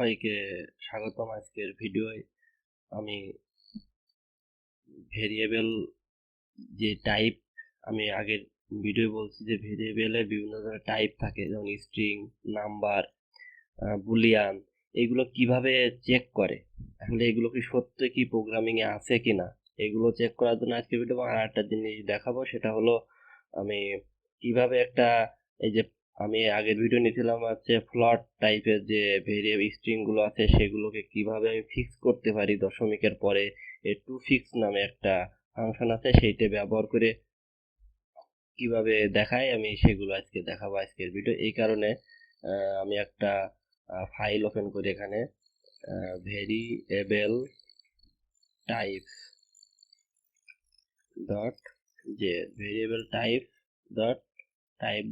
সবাইকে স্বাগতম আজকের ভিডিওয়। আমি ভেরিয়েবল যে টাইপ, আমি আগের ভিডিও বলছি যে ভেরিয়েবলের বিভিন্ন ধরনের টাইপ থাকে, যেমন স্ট্রিং, নাম্বার, বুলিয়ান, এগুলো কিভাবে চেক করে, আসলে এগুলো কি সত্যি কি প্রোগ্রামিং এ আছে কিনা, এগুলো চেক করার জন্য আজকে ভিডিও। আর একটা জিনিস দেখাবো, সেটা হলো আমি কিভাবে একটা, এই যে আমি আগের ভিডিও নিয়েছিলাম হচ্ছে ফ্লট টাইপের যে ভেরিয়েবল স্ট্রিং গুলো আছে, সেগুলোকে কিভাবে আমি ফিক্স করতে পারি দশমিকের পরে। এই toFixed নামে একটা ফাংশন আছে, সেইটা ব্যবহার করে কিভাবে দেখায়, আমি সেগুলো আজকে দেখাবো আজকের ভিডিও। এই কারণে আমি একটা ফাইল ওপেন করি, এখানে variable type dot JS, variable type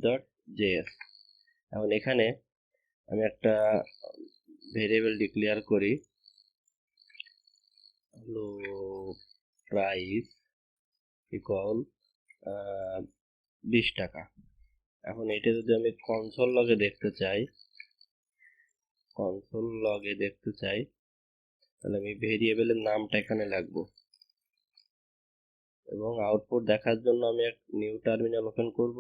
dot JS. এখন এখানে আমি একটা ভেরিয়েবল ডিক্লেয়ার করি, হলো প্রাইস ইকুয়াল 20 টাকা। এখন এটা যদি আমি কনসোল লগে দেখতে চাই, তাহলে আমি ভেরিয়েবলের নামটা এখানে লিখবো এবং আউটপুট দেখার জন্য আমি এক নিউ টার্মিনাল ওপেন করব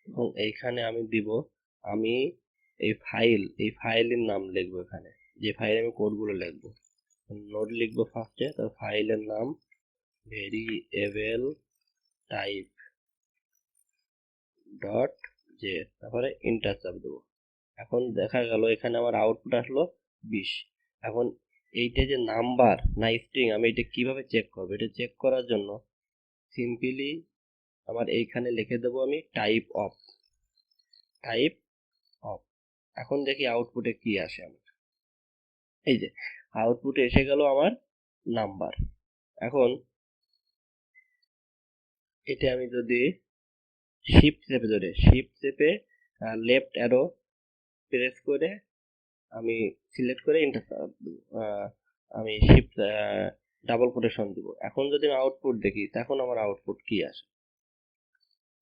এবং এইখানে আমি দিব, আমি এই ফাইলের নাম লিখবো, এখানে যে ফাইলে আমি কোডগুলো লিখবো, নোড লিখবো ফার্স্টে, তো ফাইলের নাম ভেরিয়েবল টাইপ ডট জেএস, তারপরে এন্টার চাপ দেবো। এখন দেখা গেল এখানে আমার আউটপুট আসলো 20। এখন এইটা যে নাম্বার না স্ট্রিং, আমি এটা কিভাবে চেক করবো? এটা চেক করার জন্য সিম্পলি আমার এইখানে লিখে দেবো আমি টাইপ অফ। এখন দেখি আউটপুটে কি আসে আমার। এই যে আউটপুটে এসে গেল আমার নাম্বার। এখন এটা আমি যদি শিফট চেপে লেফট অ্যারো প্রেস করে আমি সিলেক্ট করে এন্টার আমি শিফট ডাবল কোটেশন দিব। এখন যদি আমি আউটপুট দেখি, তখন আমার আউটপুট কি আসে?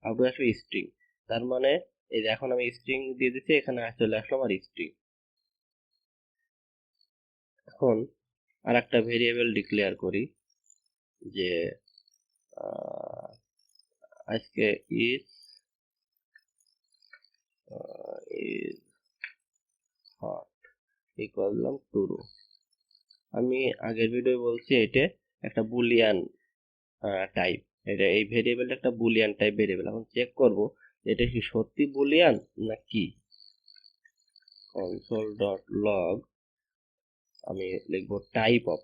আউটপুট আসবে স্ট্রিং। তার মানে এই যে এখন আমি স্ট্রিং দিয়ে দিচ্ছি, এখানে চলে আসলো আমার স্ট্রিং। এখন আর একটা ভেরিয়েবল ডিক্লেয়ার করি যে আজকে ইজ হট ইকুয়াল ট্রু। আমি আগের ভিডিও বলছি এটা একটা বুলিয়ান টাইপ, এটা এই ভেরিয়েবলটা একটা বুলিয়ান টাইপ ভেরিয়েবল। এখন চেক করব এটা কি সত্যি বুলিয়ান না কি। কনসোল ডট লগ আমি লিখবো টাইপ অফ।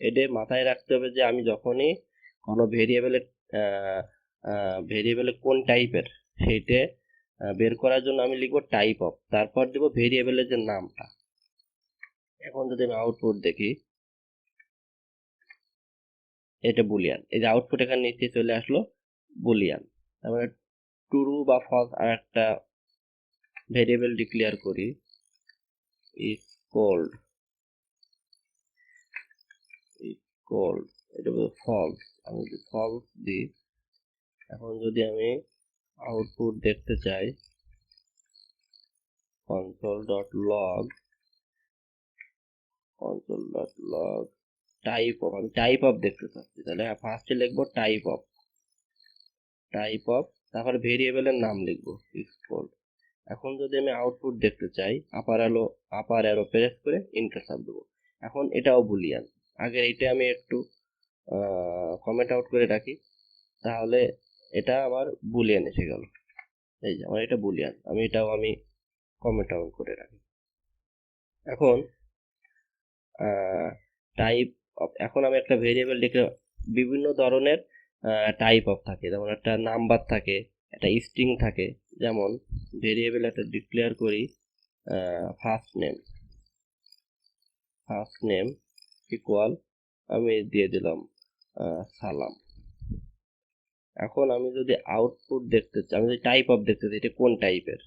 এটা মাথায় রাখতে হবে যে আমি যখনই কোনো ভেরিয়েবলে কোন টাইপের, সেইটা বের করার জন্য আমি লিখবো টাইপ অফ, তারপর দেবো ভেরিয়েবলের যে নামটা। এখন যদি আমি আউটপুট দেখি, এটা বুলিয়ান। এই যে আউটপুট এখানে নিচে চলে আসলো বুলিয়ান। তারপরে ট্রু বা ফলস আর একটা ভেরিয়েবল ডিক্লেয়ার করি, ইজ কোল্ড এটা ফলস। আমি যদি ফলস দিই, এখন যদি আমি আউটপুট দেখতে চাই, console dot log type of, আমি টাইপ অফ দেখতে চাচ্ছি, তাহলে ফার্স্টে লিখবো টাইপ অফ, তারপরে ভেরিয়েবলের নাম লিখবো ইজ কোল্ড। এখন যদি আমি আউটপুট দেখতে চাই, আপার অ্যারো প্রেস করে এন্টার চাপ দেবো। এখন এটাও বুলিয়ান। আগে এটা আমি একটু কমেন্ট আউট করে রাখি, তাহলে এটা আমার বুলিয়ান এসে গেল। এই যে আমার এটা বুলিয়ান, এটাও আমি কমেন্ট আউট করে রাখি। এখন টাইপ অফ, এখন আমি একটা ভেরিয়েবল লিখে, বিভিন্ন ধরনের টাইপ অফ থাকে, যেমন একটা নাম্বার থাকে, একটা স্ট্রিং থাকে। যেমন ভেরিয়েবল একটা ডিক্লেয়ার করি ফার্স্ট নেম ইকুয়াল, আমি দিয়ে দিলাম সালাম। এখন আমি যদি আউটপুট দেখতে চাই, আমি যদি টাইপ অফ দেখতে চাই, এটা কোন টাইপের,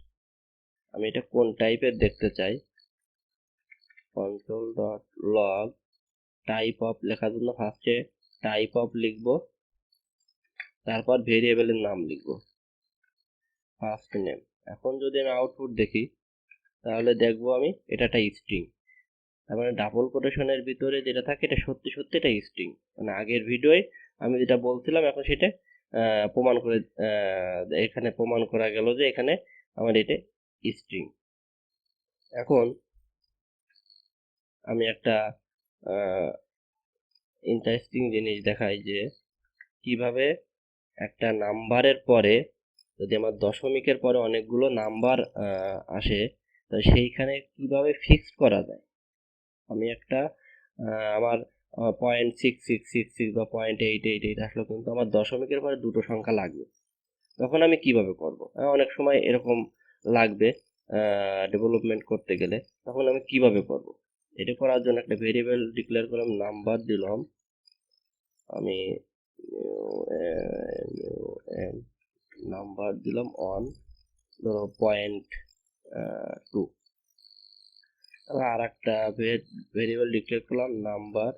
আমি এটা কোন টাইপের দেখতে চাই, console dot log type of লেখার জন্য ফার্স্টে টাইপ অফ লিখবো, তারপর ভেরিয়েবলের নাম লিখবো ফার্স্ট নেম। এখন যদি আমি আউটপুট দেখি, তাহলে দেখবো আমি এটা একটা স্ট্রিং। তার মানে ডাবল কোটেশনের ভিতরে যেটা থাকে এটা সত্যি সত্যি এটা স্ট্রিং। মানে আগের ভিডিওয় আমি যেটা বলছিলাম এখন সেটা প্রমাণ করে এখানে প্রমাণ করা গেল যে এখানে আমার এটা স্ট্রিং। এখন আমি একটা ইন্টারেস্টিং জিনিস দেখাই যে কিভাবে একটা নাম্বারের পরে যদি আমার দশমিকের পরে অনেকগুলো নাম্বার আসে তো সেইখানে কিভাবে ফিক্স করা যায়। আমি একটা আমার 0.6666 বা 0.888 আসলে কিন্তু আমার দশমিকের পরে দুটো সংখ্যা লাগবে, তখন আমি কিভাবে করব? অনেক সময় এরকম লাগবে ডেভেলপমেন্ট করতে গেলে, তখন আমি কিভাবে করব? এটা করার জন্য একটা ভেরিয়েবল ডিক্লেয়ার করলাম, নাম্বার দিলাম আমি, নাম্বার দিলাম 1, ধরো 0.2। আর একটা ভেরিয়েবল ডিক্লেয়ার করলাম নাম্বার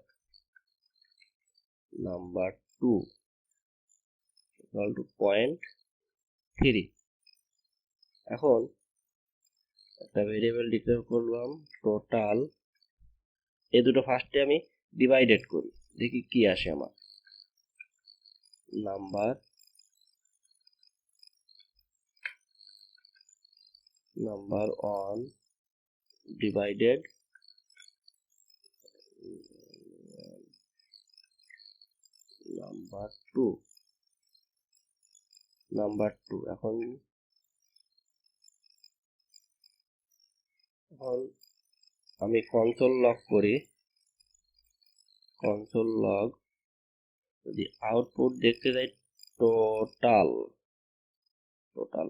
2 equal to 0.3। এখন একটা ভেরিয়েবল ডিক্লেয়ার করলাম টোটাল। এই দুটো ফার্স্টে আমি ডিভাইডেড করি, দেখি কি আসে আমার। Number 1 divided number 2। এখন আমি কনসোল লগ করি, কনসোল লগ যদি আউটপুট দেখতে যাই টোটাল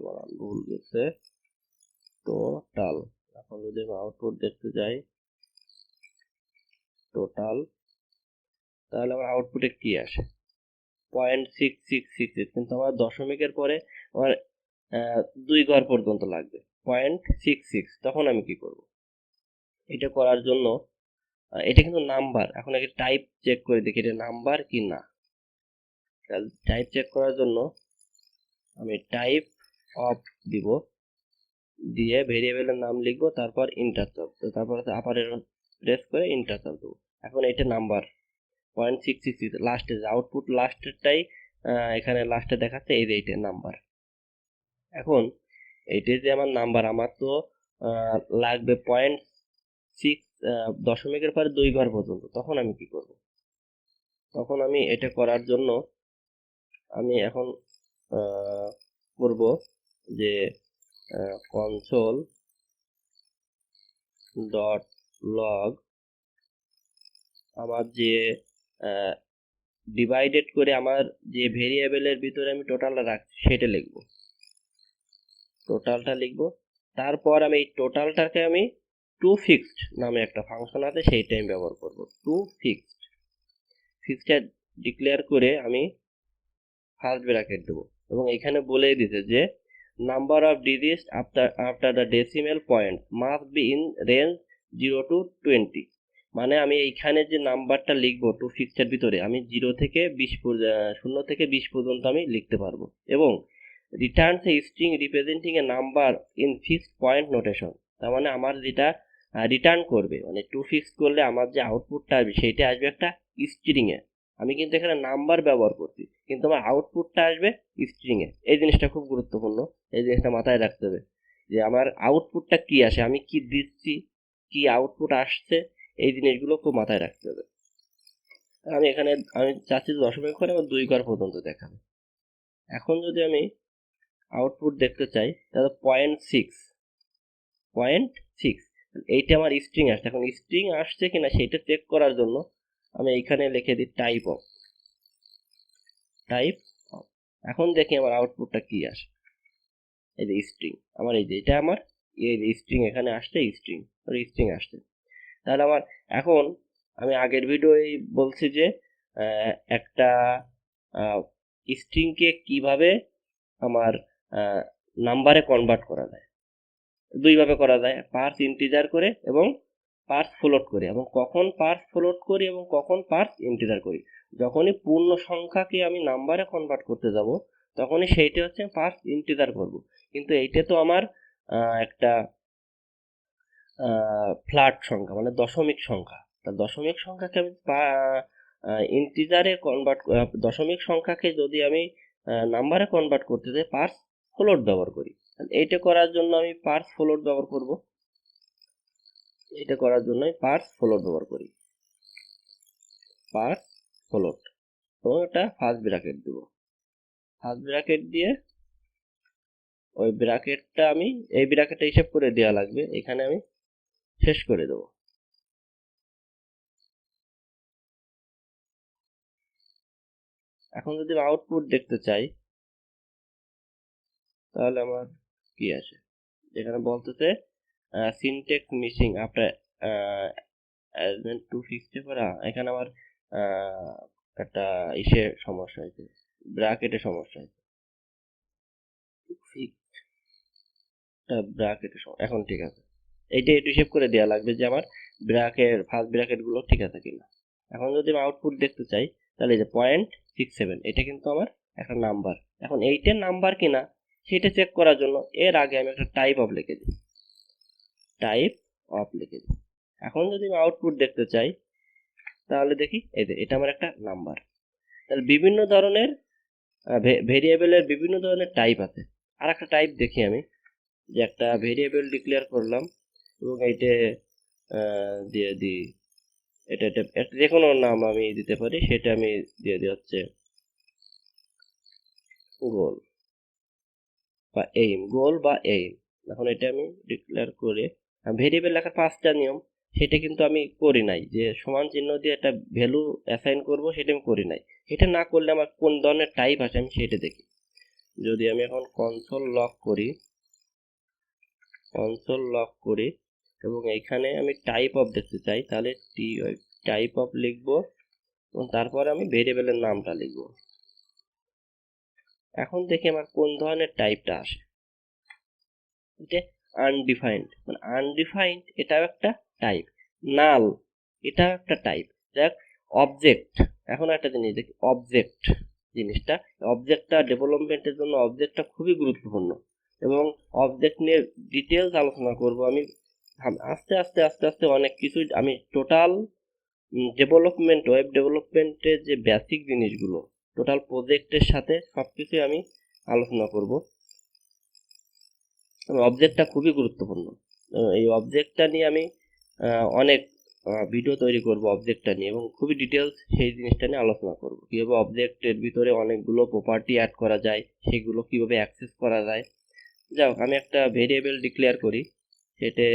বানান ভুল গেছে, টোটাল। এখন যদি আমি আউটপুট দেখতে যাই টোটাল, তাহলে আমার আউটপুটে কি আসে? 0.6666, কিন্তু আমার দশমিকের পরে আমার 2 ঘর পর্যন্ত লাগবে 0.66। তখন আমি কি করব? এটা করার জন্য এটা কিন্তু নাম্বার, এখন আগে টাইপ চেক করে দেখি এটা নাম্বার কি না। টাইপ চেক করার জন্য আমি টাইপ অফ দিব, দিয়ে ভেরিয়েবলের নাম লিখবো, তারপর ইন্টার চাপ, তারপর আপার অ্যারো প্রেস করে ইন্টার চাপ দেবো। এখন এটা নাম্বার 0.66 লাস্টে আউটপুট লাস্টেরটাই এখানে লাস্টে দেখাচ্ছে, এই যে এইটা নাম্বার। এখন এইটা যে আমার নাম্বার, আমার তো লাগবে 0.6 দশমিকের পরে 2 ঘর পর্যন্ত। তখন আমি কি করব? তখন আমি এটা করার জন্য আমি এখন করব যে কনসোল ডট লগ আমার যে ডিভাইডেড করে আমার যে ভেরিয়েবলের ভিতরে আমি টোটালটা রাখছি সেটা লিখব, টোটালটা লিখব। তারপর আমি এই টোটালটাকে আমি toFixed নামে একটা ফাংশন আছে সেইটা আমি ব্যবহার করব। toFixed ডিক্লেয়ার করে আমি ফার্স্ট ব্র্যাকেট দেবো, এবং এখানে বলে দিতে যে number of digits after the decimal point must be in range 0 to 20। মানে আমি এইখানে যে নাম্বারটা লিখবো toFixed ভিতরে আমি 0 থেকে 20 পর্যন্ত আমি লিখতে পারবো, এবং Returns a string representing A number in fixed point notation. তার মানে আমার যেটা রিটার্ন করবে, মানে toFixed করলে আমার যে আউটপুটটা আসবে সেইটা আসবে একটা স্ট্রিং এ। আমি কিন্তু এখানে নাম্বার ব্যবহার করছি, কিন্তু আমার আউটপুটটা আসবে স্ট্রিং এ। এই জিনিসটা খুব গুরুত্বপূর্ণ, এই জিনিসটা মাথায় রাখতে হবে যে আমার আউটপুটটা কি আসে, আমি কি দিচ্ছি, কি আউটপুট আসছে, এই জিনিসগুলো খুব মাথায় রাখতে হবে। আমি এখানে আমি চাচ্ছি দশমিক করে আমার 2 ঘর পর্যন্ত দেখাবে। এখন যদি আমি আউটপুট দেখতে চাই তাহলে 0.6 এইটা আমার স্ট্রিং আসছে। এখন স্ট্রিং আসছে কিনা সেটা চেক করার জন্য আমি এইখানে লিখে দিই টাইপ অফ। এখন দেখি আমার আউটপুটটা কি আসে, এই যে স্ট্রিং। আমার এই যে এটা আমার এই যে স্ট্রিং এখানে আসছে, স্ট্রিং আসছে। তাহলে আমার এখন আমি আগের ভিডিওয় বলছি যে একটা স্ট্রিংকে কিভাবে আমার নাম্বারে কনভার্ট করা যায়। 2 ভাবে করা যায়, পার্স ইন্টিজার করে এবং পার্স ফ্লোট করে। এবং কখন পার্স ফ্লোট করি এবং কখন পার্স ইন্টিজার করি, যখনই পূর্ণ সংখ্যাকে আমি নাম্বারে কনভার্ট করতে যাব তখনই সেইটা হচ্ছে পার্স ইন্টিজার করব। কিন্তু এইটা তো আমার একটা ফ্ল্যাট সংখ্যা মানে দশমিক সংখ্যা। তা দশমিক সংখ্যাকে আমি ইন্টিজারে কনভার্ট, দশমিক সংখ্যাকে যদি আমি নাম্বারে কনভার্ট করতে চাই পার্স ফ্লোট ব্যবহার করি। এইটা করার জন্য আমি পার্স ফ্লোট ব্যবহার করব। এটা করার জন্য আমি পার্স ফ্লোট ব্যবহার করি, পার্স ফ্লোট, তো এটা ফার্স্ট ব্র্যাকেট দেব। ফার্স্ট ব্র্যাকেট দিয়ে ওই ব্র্যাকেটটা আমি এই ব্র্যাকেটটা হিসাব করে দেওয়া লাগবে, এখানে আমি শেষ করে দেব। এখন যদি আউটপুট দেখতে চাই তাহলে আমার কি আসে, এখানে বলতেছে সিনট্যাক্স মিসিং আফটার toFixed করা। এখানে আমার একটা ইসে সমস্যা হয়েছে, ব্র্যাকেটে সমস্যা হয়েছে, ব্র্যাকেটে এখন ঠিক আছে। এইটা একটু হিসেব করে দেওয়া লাগবে যে আমার ব্র্যাকেট ফার্স্ট ব্র্যাকেট গুলো ঠিক আছে কিনা। এখন যদি আমি আউটপুট দেখতে চাই তাহলে এই যে 0.67 এটা কিন্তু আমার একটা নাম্বার। এখন এইটার নাম্বার কিনা সেটা চেক করার জন্য এর আগে আমি একটা টাইপ অফ লিখে দিই, টাইপ অফ লিখে দিই। এখন যদি আমি আউটপুট দেখতে চাই তাহলে দেখি এই যে এটা আমার একটা নাম্বার। তাহলে বিভিন্ন ধরনের ভেরিয়েবলের বিভিন্ন ধরনের টাইপ আছে। আর একটা টাইপ দেখি আমি, যে একটা ভেরিয়েবল ডিক্লেয়ার করলাম এবং এইটা দিয়ে দিই, এটা যে কোনো নাম আমি দিতে পারি, সেটা আমি দিয়ে দিই হচ্ছে গোল বা এইম, গোল বা এইম। এখন এটা আমি ডিক্লেয়ার করে ভেরিয়েবল লেখার 5টা নিয়ম সেটা কিন্তু আমি করি নাই, যে সমান চিহ্ন দিয়ে একটা ভ্যালু অ্যাসাইন করব সেটা আমি করি নাই। এটা না করলে আমার কোন ধরনের টাইপ আছে আমি সেটা দেখি। যদি আমি এখন কনসোল লক করি, কনসোল লক করি এবং এখানে আমি টাইপ অফ দেখতে চাই তাহলে টাইপ অফ লিখবো এবং তারপরে আমি ভেরিয়েবলের নামটা লিখবো। এখন দেখি আমার কোন ধরনের টাইপটা আসে, এটা আনডিফাইন্ড, মানে আনডিফাইন্ড এটাও একটা টাইপ, নাল এটাও একটা টাইপ। দেখ অবজেক্ট, এখন একটা জিনিস দেখি অবজেক্ট জিনিসটা, অবজেক্টটা ডেভেলপমেন্টের জন্য অবজেক্টটা খুবই গুরুত্বপূর্ণ এবং অবজেক্ট নিয়ে ডিটেলস আলোচনা করব আমি আস্তে আস্তে আস্তে আস্তে অনেক কিছু। আমি টোটাল ডেভেলপমেন্ট, ওয়েব ডেভেলপমেন্টের যে বেসিক জিনিসগুলো টোটাল প্রজেক্টের সাথে সবকিছু আমি আলোচনা করব। অবজেক্টটা খুবই গুরুত্বপূর্ণ, এই অবজেক্টটা নিয়ে আমি অনেক ভিডিও তৈরি করব অবজেক্টটা নিয়ে এবং খুবই ডিটেলস সেই জিনিসটা নিয়ে আলোচনা করব, কীভাবে অবজেক্টের ভিতরে অনেকগুলো প্রপার্টি অ্যাড করা যায়, সেগুলো কিভাবে অ্যাক্সেস করা যায়। যাই হোক, আমি একটা ভেরিয়েবল ডিক্লেয়ার করি, সেটা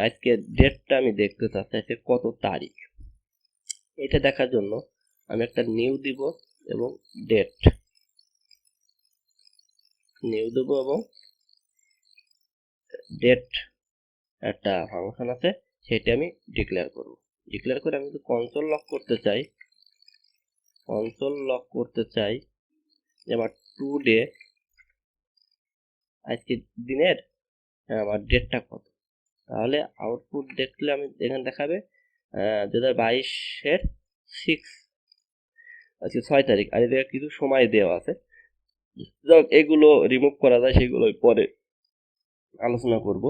আজকে ডেটটা আমি দেখতে চাচ্ছি কত তারিখ। এটা দেখার জন্য আমি একটা নিউ দিব এবং ডেট নিউ দেবো এবং ডেট একটা ফাংশন আছে সেটা আমি ডিক্লেয়ার করব। ডিক্লেয়ার করে আমি যদি কনসোল লক করতে চাই, কনসোল লক করতে চাই যে আমার টুডে আজকের দিনের আমার ডেটটা কত, তাহলে আউটপুট দেখলে আমি এখানে দেখাবে 2022-এর 6 তারিখ, আর এদিকে কিছু সময় দেওয়া আছে। এগুলো রিমুভ করা যায়, সেগুলো পরে আলোচনা করব।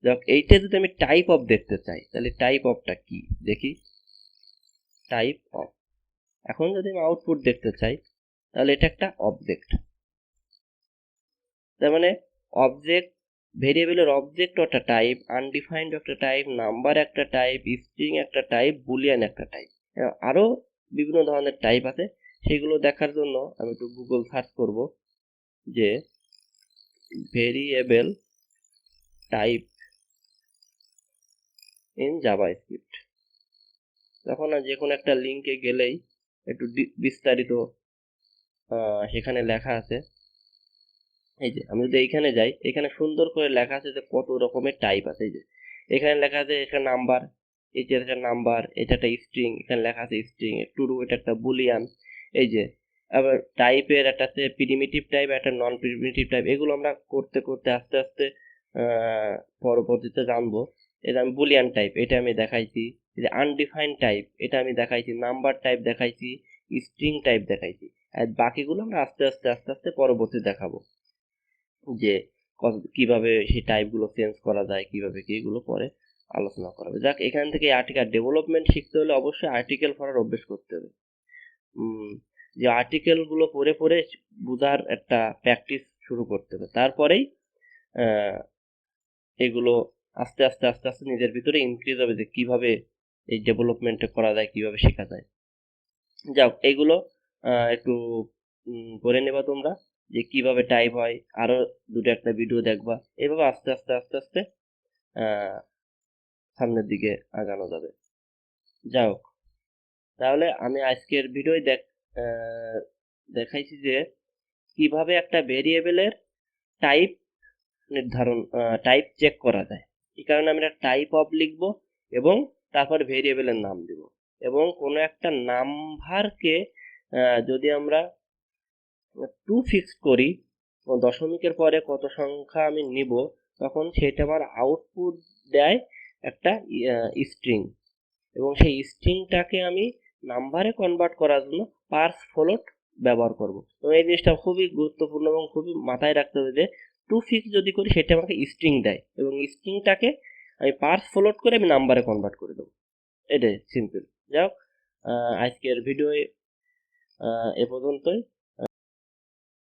যাক, এইটা যদি আমি টাইপ অফ দেখতে চাই তাহলে টাইপ অফটা কি দেখি, টাইপ অফ। এখন যদি আমি আউটপুট দেখতে চাই তাহলে এটা একটা অবজেক্ট, তার মানে অবজেক্ট, ভেরিয়েবলের অবজেক্ট একটা টাইপ, আনডিফাইন্ড একটা টাইপ, নাম্বার একটা টাইপ, স্ট্রিং একটা টাইপ, বুলিয়ান একটা টাইপ, আরো বিভিন্ন ধরনের টাইপ আছে। সেগুলো দেখার জন্য আমি একটু গুগল সার্চ করব যে ভেরিয়েবল টাইপ ইন জাভাস্ক্রিপ্ট। তখন যে কোনো একটা লিঙ্কে গেলেই একটু বিস্তারিত সেখানে লেখা আছে। এই যে আমি যদি এইখানে যাই, এখানে সুন্দর করে লেখা আছে যে কত রকমের টাইপ আছে। এই যে এখানে লেখা আছে এটা নাম্বার, এই যে একটা নাম্বার, এটা একটা স্ট্রিং, এখানে লেখা আছে স্ট্রিং, ট্রু এটা একটা বুলিয়ান। এই যে আবার টাইপের একটা আছে প্রিমিটিভ টাইপ, একটা নন প্রিমিটিভ টাইপ। এগুলো আমরা করতে করতে আস্তে আস্তে পরবর্তীতে জানবো। এটা আমি বুলিয়ান টাইপ এটা আমি দেখাইছি, যে আনডিফাইন্ড টাইপ এটা আমি দেখাইছি, নাম্বার টাইপ দেখাইছি, স্ট্রিং টাইপ দেখাইছি। আর বাকিগুলো আমরা আস্তে আস্তে আস্তে আস্তে পরবর্তী দেখাবো, যে কিভাবে সেই টাইপগুলো চেঞ্জ করা যায়, কিভাবে কি এগুলো পরে আলোচনা করা হবে। যাক, এখান থেকে আর্টিকেল ডেভেলপমেন্ট শিখতে হলে অবশ্যই আর্টিকেল পড়ার অভ্যেস করতে হবে। যে আর্টিকেলগুলো পড়ে পড়ে বোঝার একটা প্র্যাকটিস শুরু করতে হবে, তারপরেই এগুলো আস্তে আস্তে আস্তে আস্তে নিজের ভিতরে ইনক্রিজ হবে যে কিভাবে এই ডেভেলপমেন্টটা করা যায়, কিভাবে শেখা যায়। যাও, এগুলো একটু করে নেবা তোমরা, যে কিভাবে টাইপ হয়। আরো দুটো একটা ভিডিও দেখবা, এভাবে আস্তে আস্তে আস্তে আস্তে সামনের দিকে আগানো যাবে। যাও, তাহলে আমি আজকের ভিডিওয় দেখাইছি যে কিভাবে একটা ভেরিয়েবলের টাইপ টাইপ চেক করা যায়। এই কারণে আমি একটা টাইপ অফ লিখব এবং তারপর ভেরিয়েবলের নাম দেব, এবং কোনো একটা নাম্বারকে যদি আমরা toFixed করি, দশমিকের পরে কত সংখ্যা আমি নিব, তখন সেটা আমার আউটপুট দেয় একটা স্ট্রিং, এবং সেই স্ট্রিংটাকে আমি নাম্বারে কনভার্ট করার জন্য parseFloat ব্যবহার করব। এবং এই জিনিসটা খুবই গুরুত্বপূর্ণ এবং খুবই মাথায় রাখতে হবে যে toFixed যদি করি সেটা আমাকে স্ট্রিং দেয়, এবং স্ট্রিংটাকে আমি parseFloat করে আমি নাম্বারে কনভার্ট করে দেবো। এটাই সিম্পল। যাই হোক, আজকের ভিডিও এ পর্যন্তই।